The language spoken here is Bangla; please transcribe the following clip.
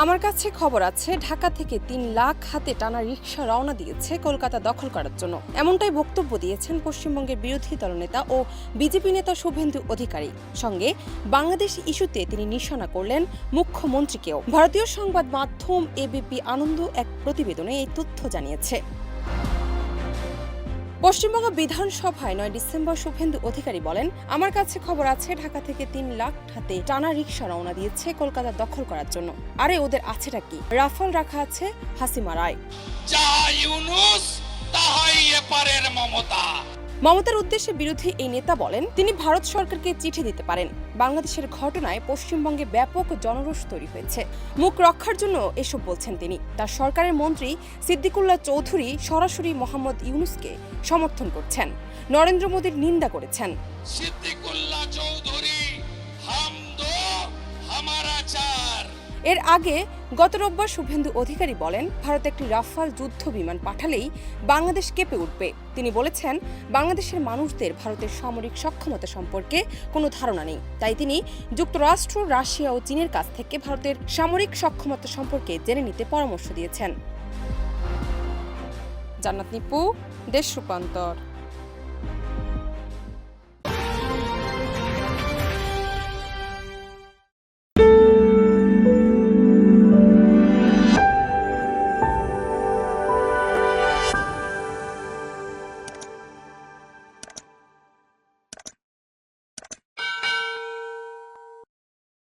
আমার কাছে খবর আছে, ঢাকা থেকে ৩ লাখ হাতে টানা রিকশা রওনা দিয়েছে কলকাতা দখল করার জন্য। এমনটাই বক্তব্য দিয়েছেন পশ্চিমবঙ্গের বিরোধী দলনেতা ও বিজেপি নেতা শুভেন্দু অধিকারী। সঙ্গে বাংলাদেশ ইস্যুতে তিনি নিশানা করলেন মুখ্যমন্ত্রীকেও। ভারতীয় সংবাদ মাধ্যম এবিপি আনন্দ এক প্রতিবেদনে এই তথ্য জানিয়েছে। পশ্চিমবঙ্গ বিধানসভায় ৯ ডিসেম্বর শুভেন্দু অধিকারী বলেন, আমার কাছে খবর আছে, ঢাকা থেকে ৩ লাখ হাতে টানা রিকশা রওনা দিয়েছে কলকাতা দখল করার জন্য। আরে ওদের আছেটা কি? রাফাল রাখা আছে হাসিমারায়। মমতার উদ্দেশ্যে বিরোধী এই নেতা বলেন, তিনি ভারত সরকারকে চিঠি দিতে পারেন। বাংলাদেশের ঘটনায় পশ্চিমবঙ্গে ব্যাপক জনরোষ তৈরি হয়েছে। মুখ রক্ষার জন্য এসব বলছেন তিনি। তার সরকারের মন্ত্রী সিদ্দিকুল্লাহ চৌধুরী সরাসরি মোহাম্মদ ইউনূসকে সমর্থন করছেন, নরেন্দ্র মোদীর নিন্দা করেছেন। এর আগে গত রোববার শুভেন্দু অধিকারী বলেন, ভারত একটি রাফাল যুদ্ধ বিমান পাঠালেই বাংলাদেশ কেঁপে উঠবে। তিনি বলেছেন, বাংলাদেশের মানুষদের ভারতের সামরিক সক্ষমতা সম্পর্কে কোনো ধারণা নেই। তাই তিনি যুক্তরাষ্ট্র, রাশিয়া ও চীনের কাছ থেকে ভারতের সামরিক সক্ষমতা সম্পর্কে জেনে নিতে পরামর্শ দিয়েছেন। জান্নাত নিপু, দেশ রূপান্তর।